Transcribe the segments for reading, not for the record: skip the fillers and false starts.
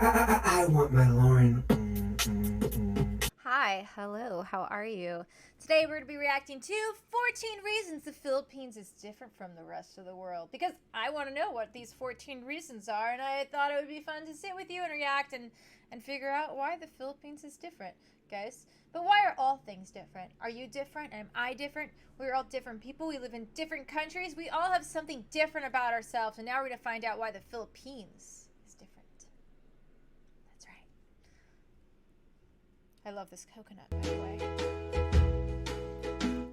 I want my Lauren. Hi, hello, how are you? Today we're going to be reacting to 14 reasons the Philippines is different from the rest of the world. Because I want to know what these 14 reasons are, and I thought it would be fun to sit with you and react and figure out why the Philippines is different, guys. But why are all things different? Are you different? Am I different? We're all different people. We live in different countries. We all have something different about ourselves, and now we're going to find out why the Philippines is different. That's right. I love this coconut, by the way.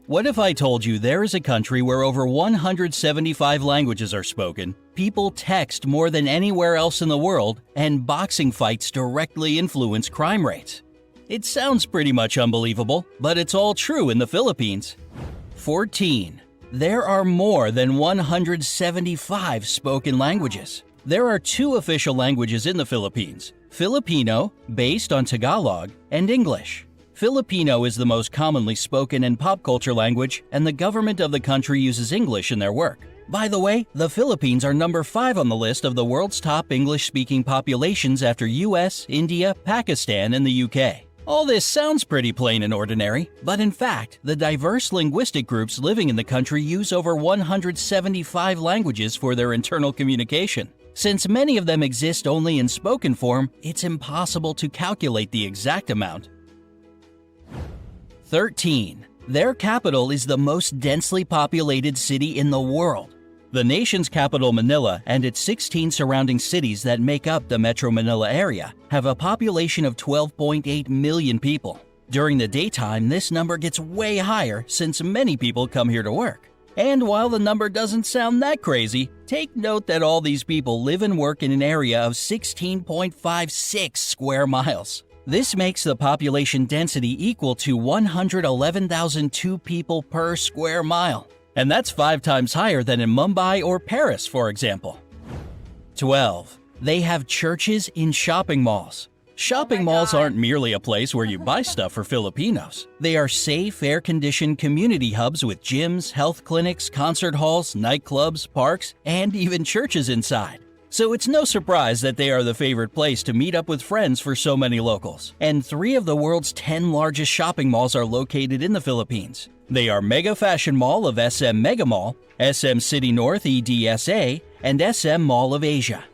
What if I told you there is a country where over 175 languages are spoken, people text more than anywhere else in the world, and boxing fights directly influence crime rates? It sounds pretty much unbelievable, but it's all true in the Philippines. 14. There are more than 175 spoken languages. There are two official languages in the Philippines: Filipino, based on Tagalog, and English. Filipino is the most commonly spoken and pop culture language, and the government of the country uses English in their work. By the way, the Philippines are number 5 on the list of the world's top English-speaking populations after US, India, Pakistan, and the UK. All this sounds pretty plain and ordinary, but in fact, the diverse linguistic groups living in the country use over 175 languages for their internal communication. Since many of them exist only in spoken form, it's impossible to calculate the exact amount. 13. Their capital is the most densely populated city in the world. The nation's capital, Manila, and its 16 surrounding cities that make up the Metro Manila area have a population of 12.8 million people. During the daytime, this number gets way higher since many people come here to work. And while the number doesn't sound that crazy, take note that all these people live and work in an area of 16.56 square miles. This makes the population density equal to 111,002 people per square mile. And that's 5 times higher than in Mumbai or Paris, for example. 12. They have churches in shopping malls. Shopping malls aren't merely a place where you buy stuff for Filipinos. They are safe, air-conditioned community hubs with gyms, health clinics, concert halls, nightclubs, parks, and even churches inside. So it's no surprise that they are the favorite place to meet up with friends for so many locals. And 3 of the world's 10 largest shopping malls are located in the Philippines. They are Mega Fashion Mall of SM Mega Mall, SM City North EDSA, and SM Mall of Asia.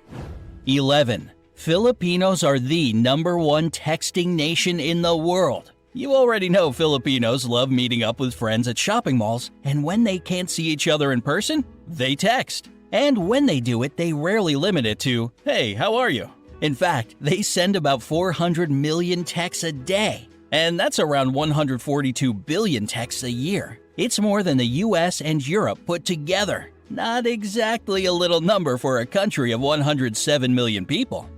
11. Filipinos are the #1 texting nation in the world. You already know Filipinos love meeting up with friends at shopping malls, and when they can't see each other in person, they text. And when they do it, they rarely limit it to, "Hey, how are you?" In fact, they send about 400 million texts a day. And that's around 142 billion texts a year. It's more than the US and Europe put together. Not exactly a little number for a country of 107 million people.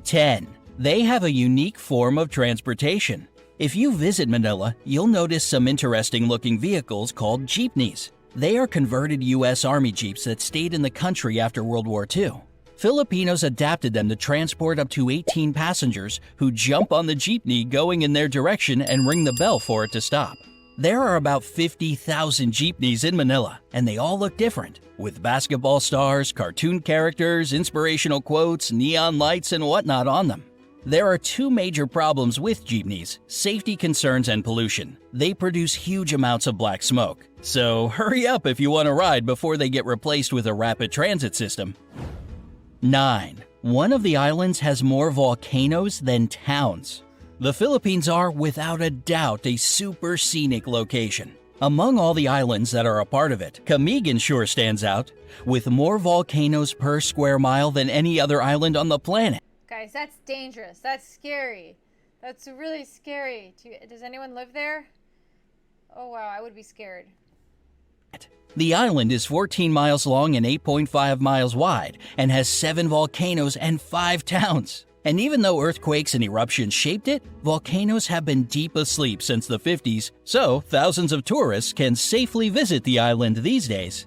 10. They have a unique form of transportation. If you visit Manila, you'll notice some interesting looking vehicles called jeepneys. They are converted US Army Jeeps that stayed in the country after World War II. Filipinos adapted them to transport up to 18 passengers who jump on the jeepney going in their direction and ring the bell for it to stop. There are about 50,000 jeepneys in Manila, and they all look different, with basketball stars, cartoon characters, inspirational quotes, neon lights, and whatnot on them. There are 2 major problems with jeepneys: safety concerns and pollution. They produce huge amounts of black smoke. So hurry up if you want to ride before they get replaced with a rapid transit system. 9. One of the islands has more volcanoes than towns. The Philippines are, without a doubt, a super scenic location. Among all the islands that are a part of it, Camigan sure stands out, with more volcanoes per square mile than any other island on the planet. Guys, that's dangerous. That's scary. That's really scary. Does anyone live there? Oh wow, I would be scared. The island is 14 miles long and 8.5 miles wide and has 7 volcanoes and 5 towns. And even though earthquakes and eruptions shaped it, volcanoes have been deep asleep since the 50s, so thousands of tourists can safely visit the island these days.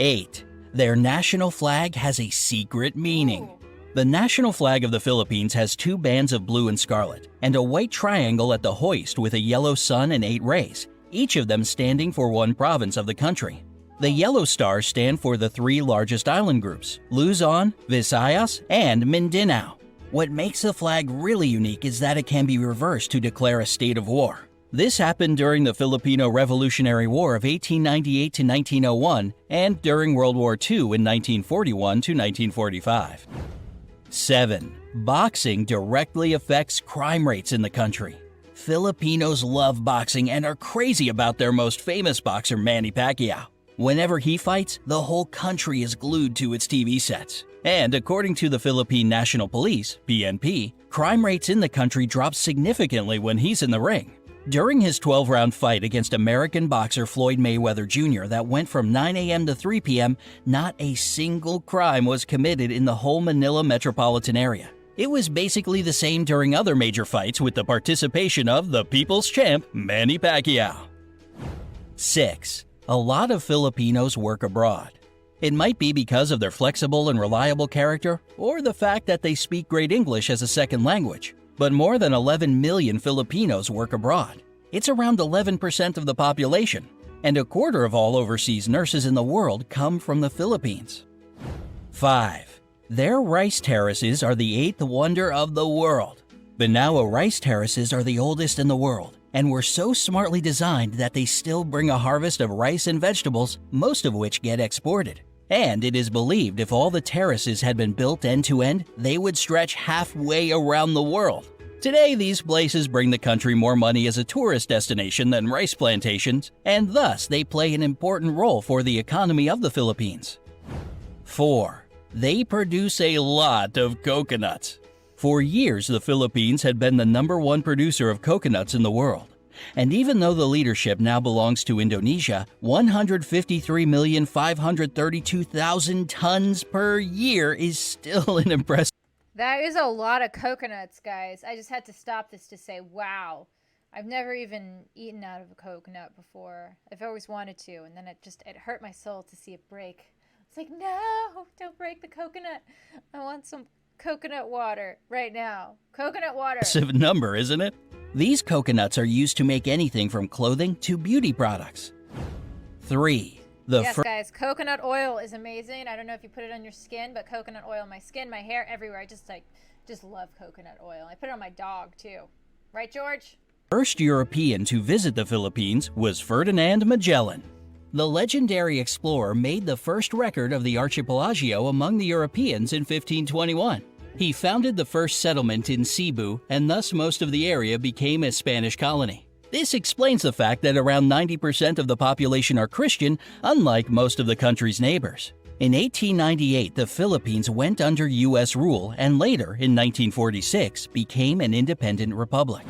8. Their national flag has a secret meaning. Ooh. The national flag of the Philippines has 2 bands of blue and scarlet, and a white triangle at the hoist with a yellow sun and 8 rays, each of them standing for one province of the country. The yellow stars stand for the 3 largest island groups, Luzon, Visayas, and Mindanao. What makes the flag really unique is that it can be reversed to declare a state of war. This happened during the Filipino Revolutionary War of 1898 to 1901 and during World War II in 1941 to 1945. 7. Boxing directly affects crime rates in the country. Filipinos love boxing and are crazy about their most famous boxer, Manny Pacquiao. Whenever he fights, the whole country is glued to its TV sets. And according to the Philippine National Police, PNP, crime rates in the country drop significantly when he's in the ring. During his 12-round fight against American boxer Floyd Mayweather Jr. that went from 9 a.m. to 3 p.m., not a single crime was committed in the whole Manila metropolitan area. It was basically the same during other major fights with the participation of the people's champ, Manny Pacquiao. 6. A lot of Filipinos work abroad. It might be because of their flexible and reliable character, or the fact that they speak great English as a second language. But more than 11 million Filipinos work abroad. It's around 11% of the population, and a quarter of all overseas nurses in the world come from the Philippines. 5. Their rice terraces are the 8th wonder of the world. Banawa rice terraces are the oldest in the world, and were so smartly designed that they still bring a harvest of rice and vegetables, most of which get exported. And it is believed if all the terraces had been built end to end, they would stretch halfway around the world. Today, these places bring the country more money as a tourist destination than rice plantations, and thus they play an important role for the economy of the Philippines. 4. They produce a lot of coconuts. For years, the Philippines had been the #1 producer of coconuts in the world. And even though the leadership now belongs to Indonesia, 153,532,000 tons per year is still an impressive. That is a lot of coconuts, guys. I just had to stop this to say, wow. I've never even eaten out of a coconut before. I've always wanted to, and then it hurt my soul to see it break. It's like, no, don't break the coconut. I want some coconut water right now. Coconut water. Massive number, isn't it? These coconuts are used to make anything from clothing to beauty products. 3. Yes, guys, coconut oil is amazing. I don't know if you put it on your skin, but coconut oil on my skin, my hair, everywhere. I just love coconut oil. I put it on my dog too. Right, George? First European to visit the Philippines was Ferdinand Magellan. The legendary explorer made the first record of the archipelago among the Europeans in 1521. He founded the first settlement in Cebu, and thus most of the area became a Spanish colony. This explains the fact that around 90% of the population are Christian, unlike most of the country's neighbors. In 1898, the Philippines went under U.S. rule and later, in 1946, became an independent republic.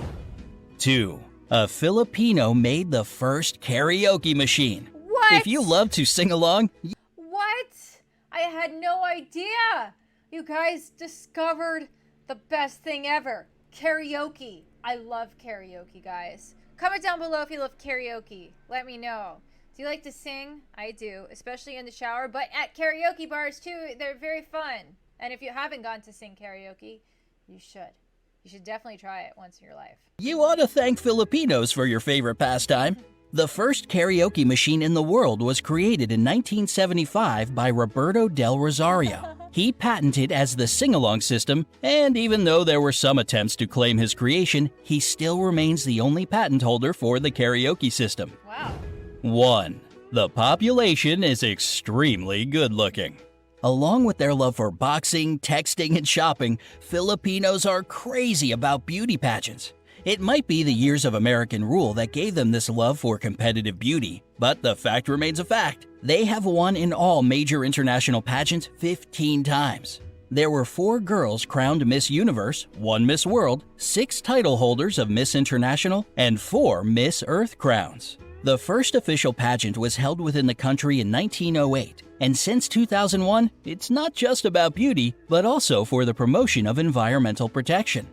2. A Filipino made the first karaoke machine. What? If you love to sing along... What? I had no idea. You guys discovered the best thing ever. Karaoke. I love karaoke, guys. Comment down below if you love karaoke. Let me know. Do you like to sing? I do, especially in the shower, but at karaoke bars too. They're very fun. And if you haven't gone to sing karaoke, you should. You should definitely try it once in your life. You ought to thank Filipinos for your favorite pastime. The first karaoke machine in the world was created in 1975 by Roberto Del Rosario. He patented as the sing-along system, and even though there were some attempts to claim his creation, he still remains the only patent holder for the karaoke system. Wow. 1. The population is extremely good-looking. Along with their love for boxing, texting, and shopping, Filipinos are crazy about beauty pageants. It might be the years of American rule that gave them this love for competitive beauty, but the fact remains a fact. They have won in all major international pageants 15 times. There were 4 girls crowned Miss Universe, 1 Miss World, 6 title holders of Miss International, and 4 Miss Earth crowns. The first official pageant was held within the country in 1908, and since 2001, it's not just about beauty, but also for the promotion of environmental protection.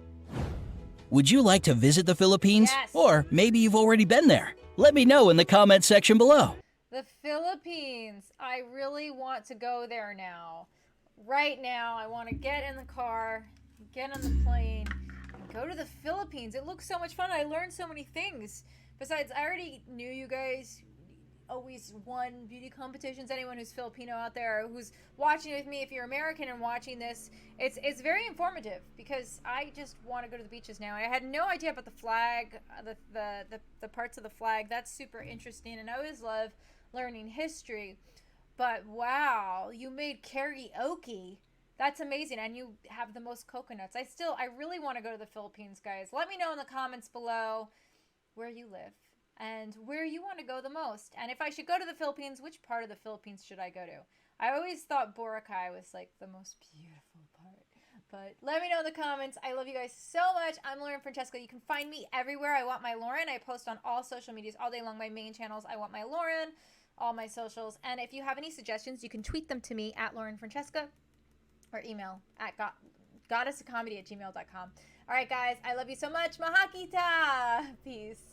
Would you like to visit the Philippines? Yes. Or maybe you've already been there. Let me know in the comment section below. The Philippines. I really want to go there now. Right now, I want to get in the car, get on the plane, and go to the Philippines. It looks so much fun. I learned so many things. Besides, I already knew you guys always won beauty competitions. Anyone who's Filipino out there who's watching with me, if you're American and watching this, it's very informative because I just want to go to the beaches now. I had no idea about the flag, the parts of the flag. That's super interesting, and I always love learning history. But wow, you made karaoke. That's amazing, and you have the most coconuts. I really want to go to the Philippines, guys. Let me know in the comments below where you live and where you want to go the most. And if I should go to the Philippines, which part of the Philippines should I go to? I always thought Boracay was like the most beautiful part. But let me know in the comments. I love you guys so much. I'm Lauren Francesca. You can find me everywhere. I Want My Lauren. I post on all social medias all day long. My main channels, I Want My Lauren, all my socials. And if you have any suggestions, you can tweet them to me at Lauren Francesca or email at goddessofcomedy@gmail.com. All right, guys. I love you so much. Mahakita. Peace.